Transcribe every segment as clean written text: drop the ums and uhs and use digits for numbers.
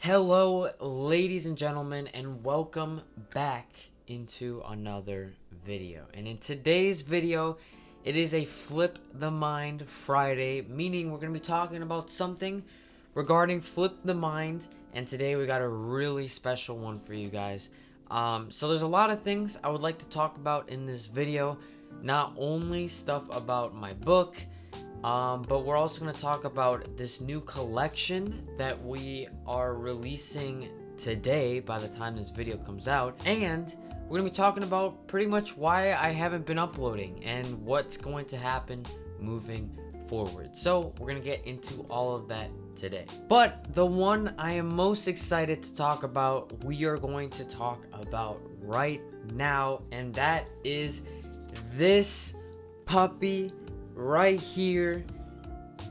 Hello, ladies and gentlemen, and welcome back into another video. And in today's video, it is a Flip the Mind Friday, meaning we're going to be talking about something regarding Flip the Mind. And today we got a really special one for you guys. So there's a lot of things I would like to talk about in this video. Not only stuff about my book, but we're also going to talk about this new collection that we are releasing today by the time this video comes out. And we're going to be talking about pretty much why I haven't been uploading and what's going to happen moving forward. So we're going to get into all of that today. But the one I am most excited to talk about, we are going to talk about right now. And that is this puppy right here.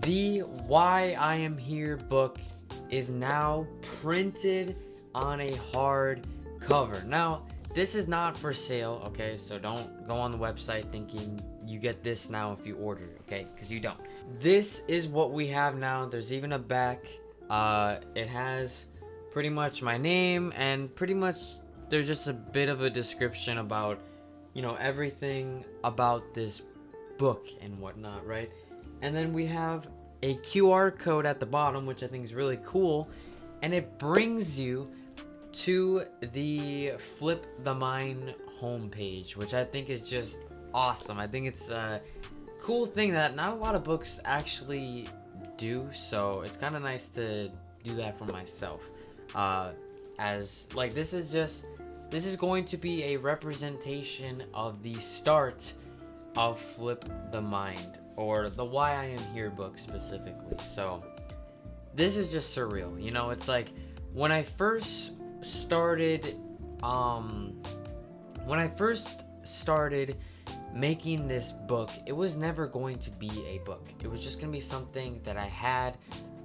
The Why I Am Here book is now printed on a hard cover. Now, this is not for sale, okay? So don't go on the website thinking you get this now if you order it, okay? Because you don't. This is what we have now. There's even a back. It has pretty much my name, and pretty much there's just a bit of a description about, everything about this book and whatnot, right? And then we have a QR code at the bottom, which I think is really cool, and it brings you to the Flip the Mind homepage, which I think is just awesome. I think it's a cool thing that not a lot of books actually do, so it's kind of nice to do that for myself. This is going to be a representation of the start of Flip the Mind, or the Why I Am Here book specifically. So this is just surreal. It's like when I first started making this book, it was never going to be a book. It was just going to be something that I had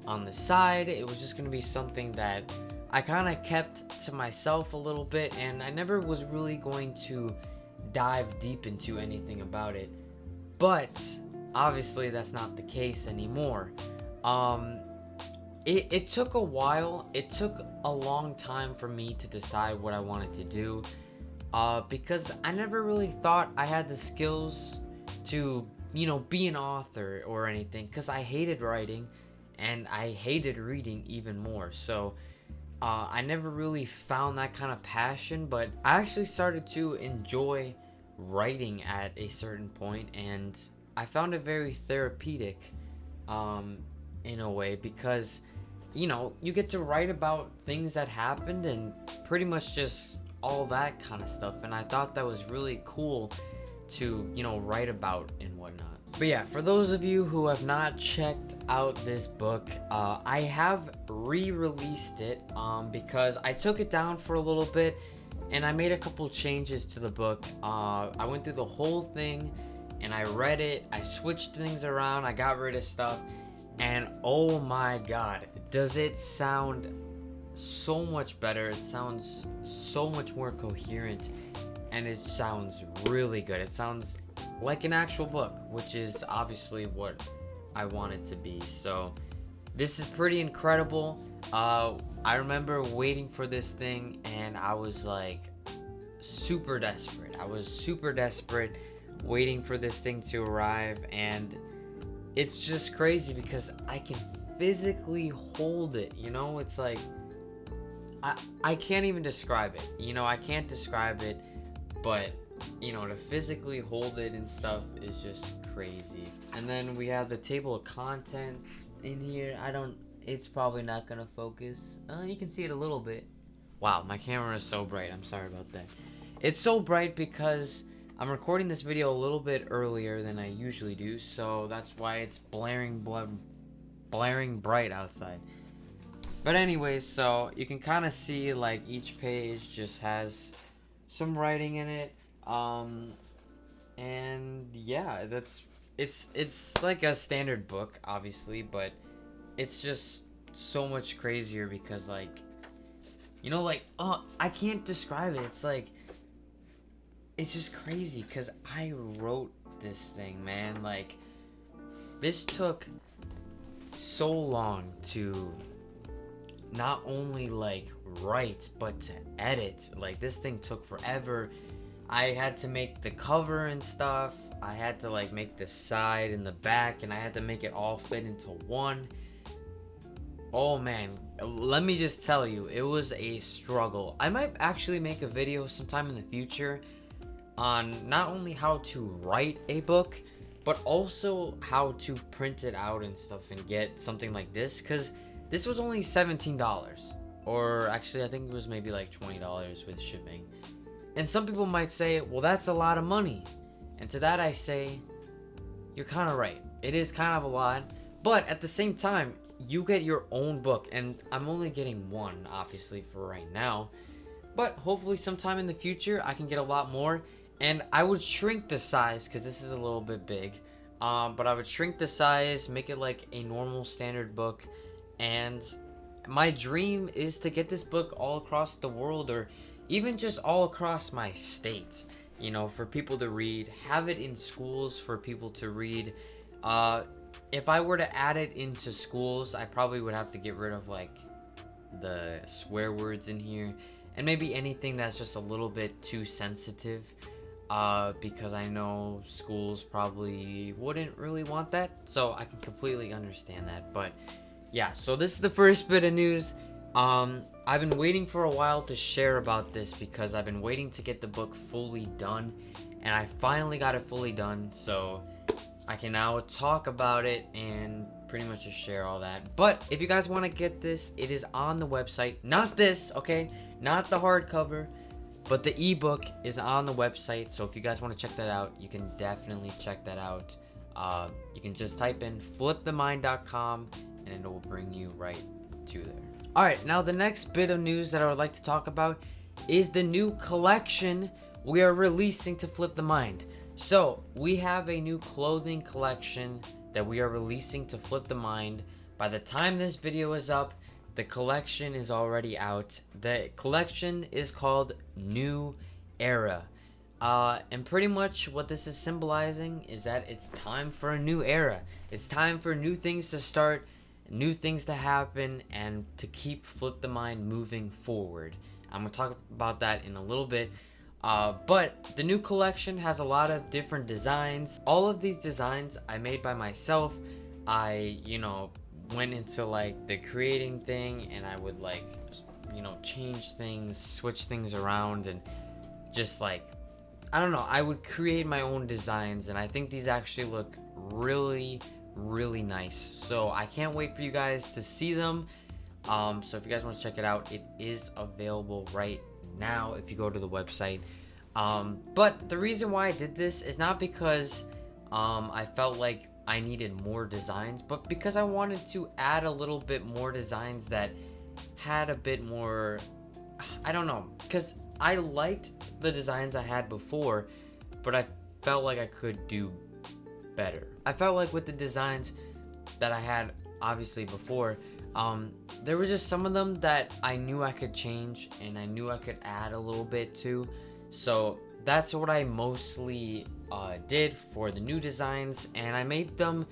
on the side. It was just going to be something that I kind of kept to myself a little bit, and I never was really going to dive deep into anything about it. But obviously that's not the case anymore. It took a while. It took a long time for me to decide what I wanted to do, because I never really thought I had the skills to be an author or anything, because I hated writing and I hated reading even more. So I never really found that kind of passion, but I actually started to enjoy writing at a certain point, and I found it very therapeutic in a way, because you get to write about things that happened and pretty much just all that kind of stuff, and I thought that was really cool to write about and whatnot. But yeah, for those of you who have not checked out this book, I have re-released it because I took it down for a little bit and I made a couple changes to the book. I went through the whole thing and I read it. I switched things around. I got rid of stuff. And oh my god, does it sound so much better. It sounds so much more coherent. And it sounds really good. It sounds like an actual book, which is obviously what I want it to be. So this is pretty incredible. I remember waiting for this thing and I was like super desperate. Waiting for this thing to arrive, and it's just crazy because I can physically hold it. It's like I can't even describe it. I can't describe it, but to physically hold it and stuff is just crazy. And then we have the table of contents in here. It's probably not gonna focus. You can see it a little bit. Wow, my camera is so bright. I'm sorry about that. It's so bright because I'm recording this video a little bit earlier than I usually do, so that's why it's blaring bright outside. But anyways, so you can kind of see like each page just has some writing in it. And yeah, it's like a standard book, obviously, but it's just so much crazier because I can't describe it. It's just crazy because I wrote this thing, man. This took so long to not only like write but to edit. Like this thing took forever. I had to make the cover and stuff. I had to like make the side and the back, and I had to make it all fit into one. Oh man, let me just tell you, it was a struggle. I might actually make a video sometime in the future on not only how to write a book, but also how to print it out and stuff and get something like this, because this was only $17. Or actually, I think it was maybe like $20 with shipping. And some people might say, well, that's a lot of money. And to that I say, you're kind of right. It is kind of a lot. But at the same time, you get your own book. And I'm only getting one, obviously, for right now. But hopefully sometime in the future, I can get a lot more. And I would shrink the size, because this is a little bit big. But I would shrink the size, make it like a normal standard book. And my dream is to get this book all across the world, or even just all across my state, you know, for people to read, have it in schools for people to read. If I were to add it into schools, I probably would have to get rid of like the swear words in here, and maybe anything that's just a little bit too sensitive, because I know schools probably wouldn't really want that, so I can completely understand that. But yeah, so this is the first bit of news. I've been waiting for a while to share about this because I've been waiting to get the book fully done, and I finally got it fully done, so I can now talk about it and pretty much just share all that. But if you guys want to get this, it is on the website. Not this, okay? Not the hardcover, but the ebook is on the website. So if you guys want to check that out, you can definitely check that out. You can just type in flipthemind.com and it will bring you right to there. Alright, now the next bit of news that I would like to talk about is the new collection we are releasing to Flip the Mind. So, we have a new clothing collection that we are releasing to Flip the Mind. By the time this video is up, the collection is already out. The collection is called New Era. And pretty much what this is symbolizing is that it's time for a new era. It's time for new things to start, new things to happen, and to keep Flip the Mind moving forward. I'm going to talk about that in a little bit. But the new collection has a lot of different designs. All of these designs I made by myself. I, went into like the creating thing, and I would like, change things, switch things around, and just like, I don't know, I would create my own designs, and I think these actually look really, really nice. So I can't wait for you guys to see them. So if you guys want to check it out, it is available right now if you go to the website. But the reason why I did this is not because I felt like I needed more designs, but because I wanted to add a little bit more designs that had a bit more, I don't know, because I liked the designs I had before, but I felt like I could do better. I felt like with the designs that I had obviously before, there were just some of them that I knew I could change and I knew I could add a little bit to. So that's what I mostly did for the new designs, and I made them,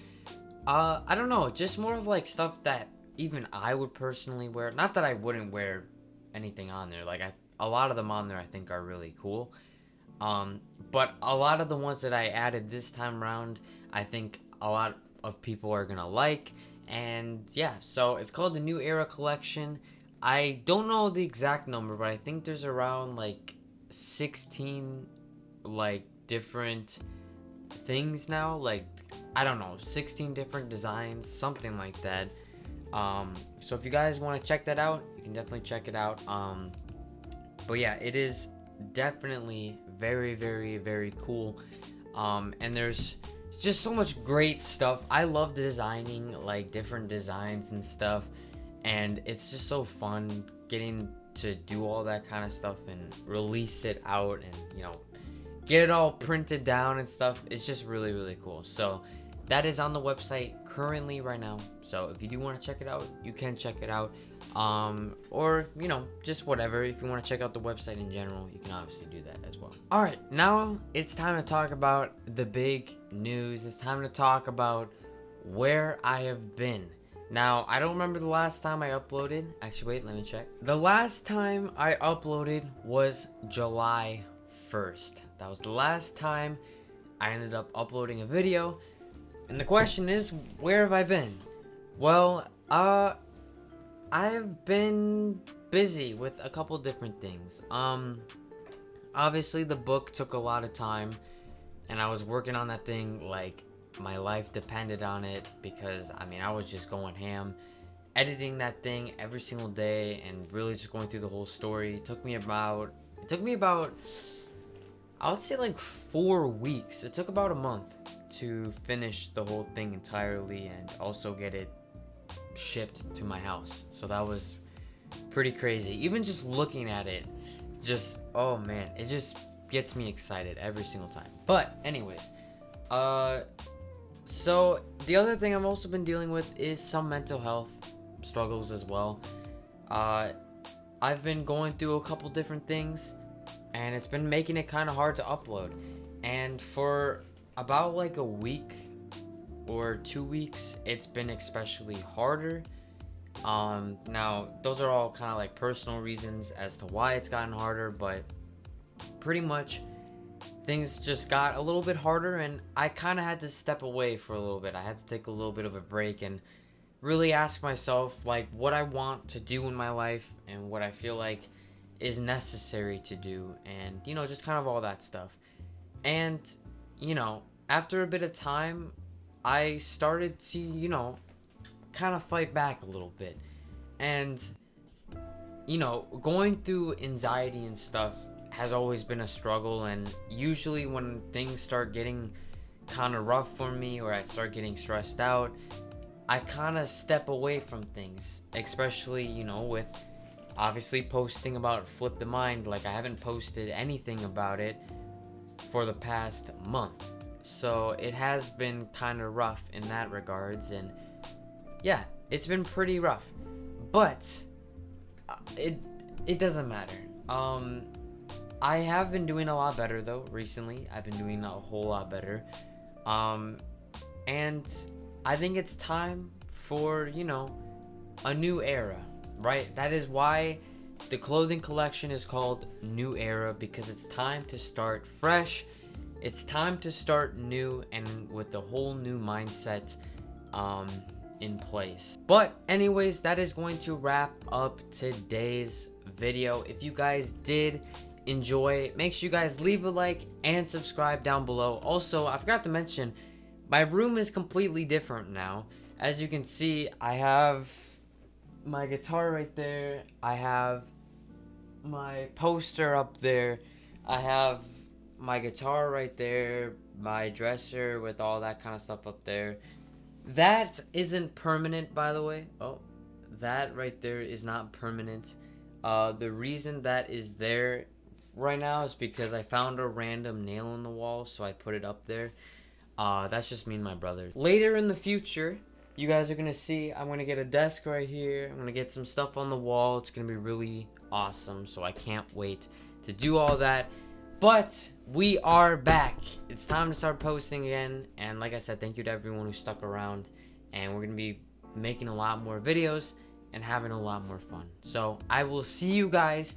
I don't know, just more of like stuff that even I would personally wear. Not that I wouldn't wear anything on there, like a lot of them on there I think are really cool. But a lot of the ones that I added this time around, I think a lot of people are gonna like. And yeah, so it's called the New Era Collection. I don't know the exact number, but I think there's around like 16 like different things now, like I don't know, 16 different designs, something like that. So if you guys want to check that out, you can definitely check it out. But yeah, it is definitely very, very, very cool. And there's just so much great stuff. I love designing like different designs and stuff, and it's just so fun getting to do all that kind of stuff and release it out and get it all printed down and stuff. It's just really, really cool. So that is on the website currently right now. So if you do want to check it out, you can check it out. Or just whatever. If you want to check out the website in general, you can obviously do that as well. All right, now it's time to talk about the big news. It's time to talk about where I have been. Now, I don't remember the last time I uploaded. Actually, wait, let me check. The last time I uploaded was July 1st. That was the last time I ended up uploading a video. And the question is, where have I been? Well, I've been busy with a couple different things. Obviously the book took a lot of time, and I was working on that thing like my life depended on it, because I mean I was just going ham, editing that thing every single day and really just going through the whole story. It took me about I would say like 4 weeks. It took about a month to finish the whole thing entirely and also get it shipped to my house. So that was pretty crazy. Even just looking at it, just, oh man, it just gets me excited every single time. But anyways, so the other thing I've also been dealing with is some mental health struggles as well. I've been going through a couple different things, and it's been making it kind of hard to upload. And for about like a week or 2 weeks, it's been especially harder. Now those are all kind of like personal reasons as to why it's gotten harder, but pretty much things just got a little bit harder, and I kind of had to step away for a little bit. I had to take a little bit of a break and really ask myself like what I want to do in my life and what I feel like is necessary to do, and you know, just kind of all that stuff. And you know, after a bit of time, I started to, you know, kind of fight back a little bit. And you know, going through anxiety and stuff has always been a struggle, and usually when things start getting kind of rough for me or I start getting stressed out, I kind of step away from things, especially, you know, with obviously posting about Flip the Mind. Like, I haven't posted anything about it for the past month, so it has been kind of rough in that regards. And yeah, it's been pretty rough, but it doesn't matter. I have been doing a lot better though recently. I've been doing a whole lot better, and I think it's time for, you know, a new era, right? That is why the clothing collection is called New Era, because it's time to start fresh. It's time to start new and with a whole new mindset in place. But anyways, that is going to wrap up today's video. If you guys did enjoy, make sure you guys leave a like and subscribe down below. Also, I forgot to mention, my room is completely different now. As you can see, I have my guitar right there, I have my poster up there, I have my guitar right there, my dresser with all that kind of stuff up there. That isn't permanent, by the way. Oh, that right there is not permanent. The reason that is there right now is because I found a random nail in the wall, so I put it up there. That's just me and my brother. Later in the future, you guys are gonna see I'm gonna get a desk right here. I'm gonna get some stuff on the wall. It's gonna be really awesome, so I can't wait to do all that. But we are back. It's time to start posting again, and like I said, thank you to everyone who stuck around, and we're gonna be making a lot more videos and having a lot more fun. So I will see you guys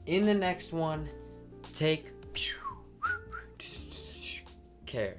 in the next one. Take care.